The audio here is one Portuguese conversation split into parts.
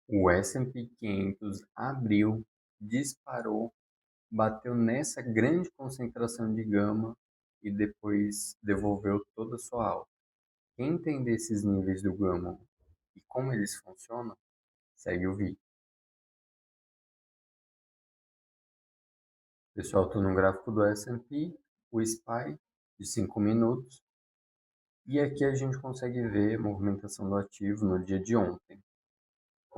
O S&P 500 abriu, disparou, bateu nessa grande concentração de gama e depois devolveu toda a sua alta. Quem entender esses níveis do gama e como eles funcionam, segue o vídeo. Pessoal, estou no gráfico do S&P, o SPY de 5 minutos, e aqui a gente consegue ver a movimentação do ativo no dia de ontem.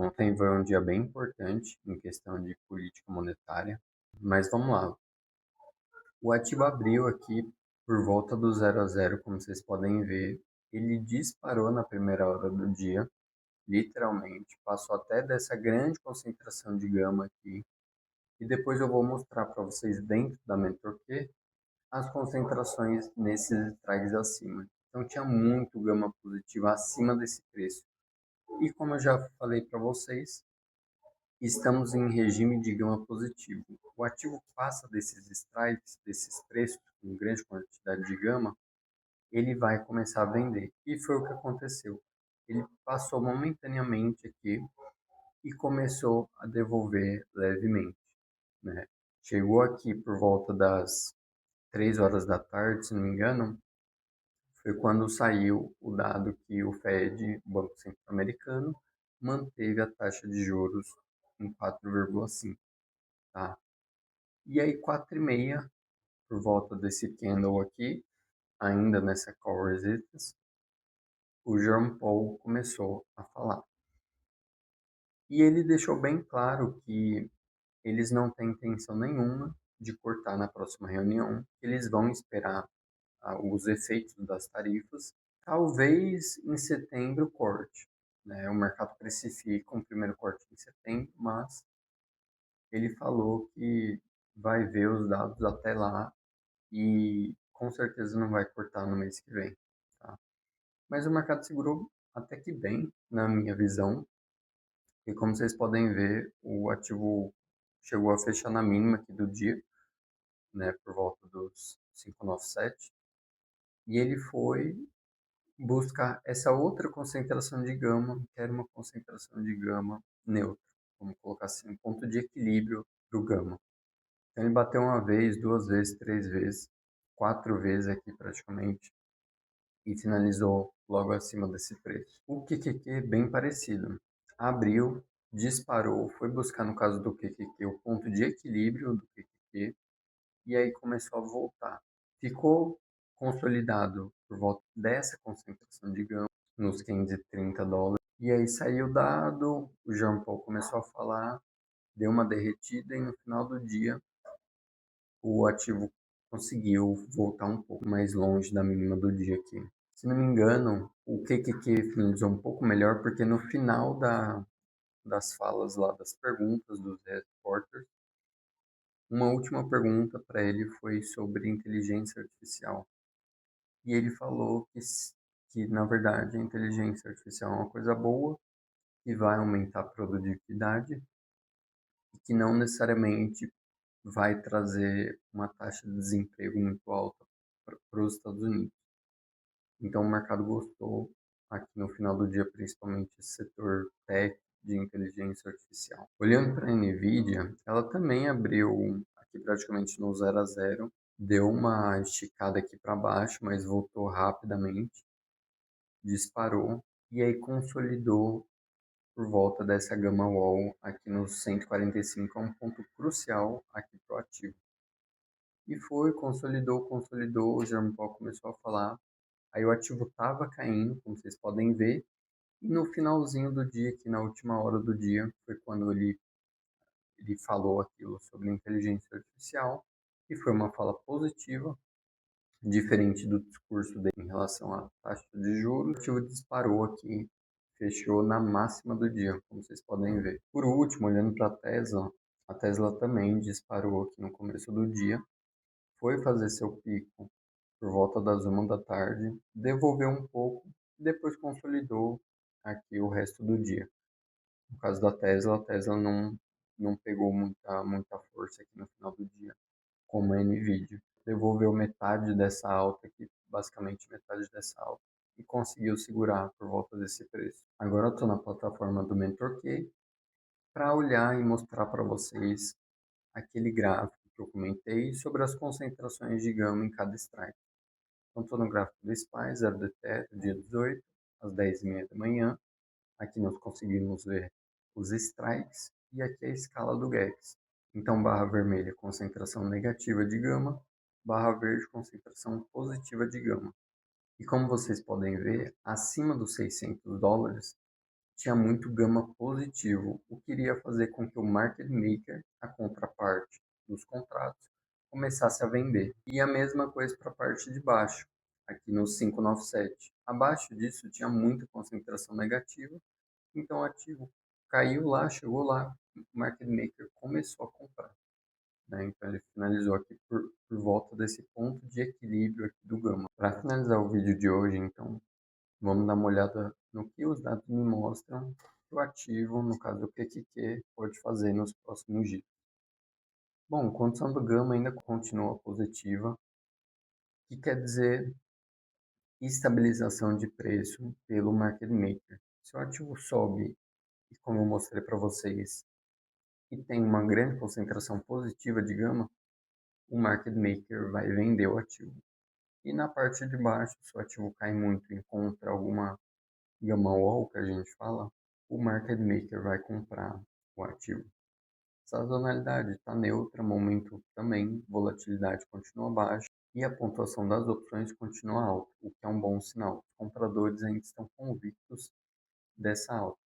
Ontem foi um dia bem importante em questão de política monetária, mas vamos lá. O ativo abriu aqui por volta do 0 a 0, como vocês podem ver. Ele disparou na primeira hora do dia, literalmente, passou até dessa grande concentração de gama aqui. E depois eu vou mostrar para vocês dentro da Mentor Q as concentrações nesses strikes acima. Então tinha muito gama positiva acima desse preço. E como eu já falei para vocês, estamos em regime de gama positivo. O ativo passa desses strikes, desses preços com grande quantidade de gama, ele vai começar a vender. E foi o que aconteceu. Ele passou momentaneamente aqui e começou a devolver levemente, né? Chegou aqui por volta das 3 horas da tarde, se não me engano, foi quando saiu o dado que o Fed, o Banco Central Americano, manteve a taxa de juros em 4,5, tá? E aí, 4h30, por volta desse candle aqui, ainda nessa call resistance, o Jerome Powell começou a falar. E ele deixou bem claro que eles não têm intenção nenhuma de cortar na próxima reunião, eles vão esperar os efeitos das tarifas, talvez em setembro corte, né? O mercado precifica um primeiro corte em setembro, mas ele falou que vai ver os dados até lá e com certeza não vai cortar no mês que vem, tá? Mas o mercado segurou até que bem, na minha visão, e como vocês podem ver, o ativo chegou a fechar na mínima aqui do dia, né, por volta dos 597, e ele foi buscar essa outra concentração de gama, que era uma concentração de gama neutra, vamos colocar assim, um ponto de equilíbrio do gama. Então ele bateu uma vez, duas vezes, três vezes, quatro vezes aqui praticamente, e finalizou logo acima desse preço. O QQQ é bem parecido. Abriu, disparou, foi buscar no caso do QQQ o ponto de equilíbrio do QQQ, e aí começou a voltar. Ficou consolidado por volta dessa concentração de gama, nos $530. E aí saiu o dado, o Jean Paul começou a falar, deu uma derretida e no final do dia o ativo conseguiu voltar um pouco mais longe da mínima do dia aqui. Se não me engano, o QQQ finalizou um pouco melhor porque no final das falas lá, das perguntas dos repórteres, uma última pergunta para ele foi sobre inteligência artificial. E ele falou que, na verdade, a inteligência artificial é uma coisa boa, que vai aumentar a produtividade e que não necessariamente vai trazer uma taxa de desemprego muito alta para os Estados Unidos. Então, o mercado gostou aqui no final do dia, principalmente esse setor tech de inteligência artificial. Olhando para a Nvidia, ela também abriu aqui praticamente no 0 a 0, deu uma esticada aqui para baixo, mas voltou rapidamente, disparou e aí consolidou por volta dessa gama wall aqui no 145, é um ponto crucial aqui para o ativo. E foi, consolidou, o Jerome Powell começou a falar, aí o ativo estava caindo, como vocês podem ver, e no finalzinho do dia, aqui na última hora do dia, foi quando ele falou aquilo sobre inteligência artificial, e foi uma fala positiva, diferente do discurso dele em relação à taxa de juros. O ativo disparou aqui, fechou na máxima do dia, como vocês podem ver. Por último, olhando para a Tesla também disparou aqui no começo do dia, foi fazer seu pico por volta das 1 da tarde, devolveu um pouco, depois consolidou aqui o resto do dia. No caso da Tesla, a Tesla não pegou muita força aqui no final do dia, como a Nvidia. Devolveu metade dessa alta aqui, basicamente metade dessa alta, e conseguiu segurar por volta desse preço. Agora eu estou na plataforma do MentorQ para olhar e mostrar para vocês aquele gráfico que eu comentei sobre as concentrações de gama em cada strike. Então, estou no gráfico do SPY, zero de teto, dia 18, às 10h30 da manhã. Aqui nós conseguimos ver os strikes e aqui a escala do GEX. Então, barra vermelha, concentração negativa de gama, barra verde, concentração positiva de gama. E como vocês podem ver, acima dos $600 tinha muito gama positivo, o que iria fazer com que o market maker, a contraparte dos contratos, começasse a vender. E a mesma coisa para a parte de baixo, aqui no 597. Abaixo disso tinha muita concentração negativa, então o ativo caiu lá, chegou lá, o market maker começou a comprar. Né? Então ele finalizou aqui por volta desse ponto de equilíbrio aqui do gama. Para finalizar o vídeo de hoje, então, vamos dar uma olhada no que os dados me mostram que o ativo, no caso do PQQ, pode fazer nos próximos dias. Bom, a condição do gama ainda continua positiva, que quer dizer estabilização de preço pelo market maker. Se o ativo sobe, e como eu mostrei para vocês, e tem uma grande concentração positiva de gama, o market maker vai vender o ativo. E na parte de baixo, se o ativo cai muito e encontra alguma gama wall, que a gente fala, o market maker vai comprar o ativo. Sazonalidade está neutra, momento também, volatilidade continua baixa e a pontuação das opções continua alta, o que é um bom sinal. Os compradores ainda estão convictos dessa alta.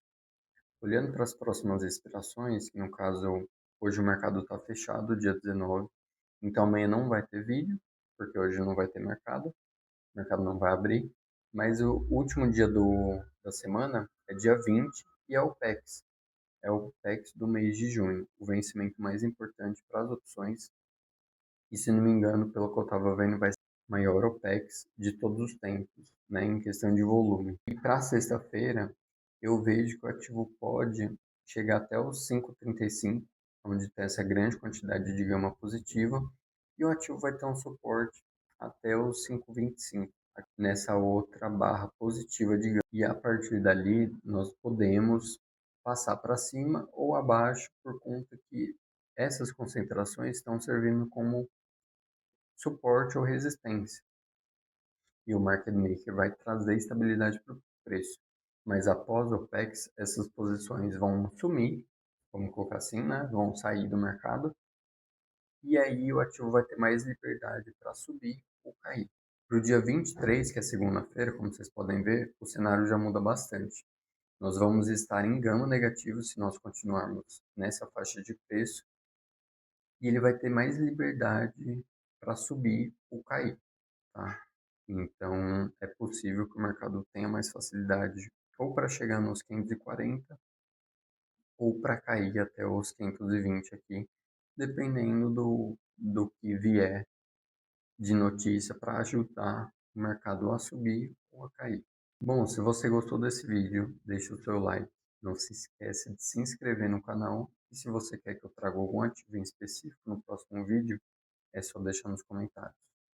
Olhando para as próximas expirações, que no caso, hoje o mercado está fechado, dia 19, então amanhã não vai ter vídeo, porque hoje não vai ter mercado, o mercado não vai abrir, mas o último dia da semana é dia 20 e é o PEX. É o PEX do mês de junho, o vencimento mais importante para as opções. E se não me engano, pelo que eu estava vendo, vai ser o maior OPEX de todos os tempos, né, em questão de volume. E para sexta-feira, eu vejo que o ativo pode chegar até os 5,35, onde tem essa grande quantidade de gama positiva, e o ativo vai ter um suporte até os 5,25, nessa outra barra positiva de gama. E a partir dali, nós podemos passar para cima ou abaixo, por conta que essas concentrações estão servindo como suporte ou resistência. E o market maker vai trazer estabilidade para o preço. Mas após o PEX, essas posições vão sumir, vamos colocar assim, né? Vão sair do mercado. E aí o ativo vai ter mais liberdade para subir ou cair. Para o dia 23, que é segunda-feira, como vocês podem ver, o cenário já muda bastante. Nós vamos estar em gama negativo se nós continuarmos nessa faixa de preço. E ele vai ter mais liberdade para subir ou cair. Tá? Então, é possível que o mercado tenha mais facilidade ou para chegar nos 540 ou para cair até os 520 aqui, dependendo do que vier de notícia para ajudar o mercado a subir ou a cair. Bom, se você gostou desse vídeo, deixe o seu like. Não se esqueça de se inscrever no canal. E se você quer que eu traga algum ativo em específico no próximo vídeo, é só deixar nos comentários.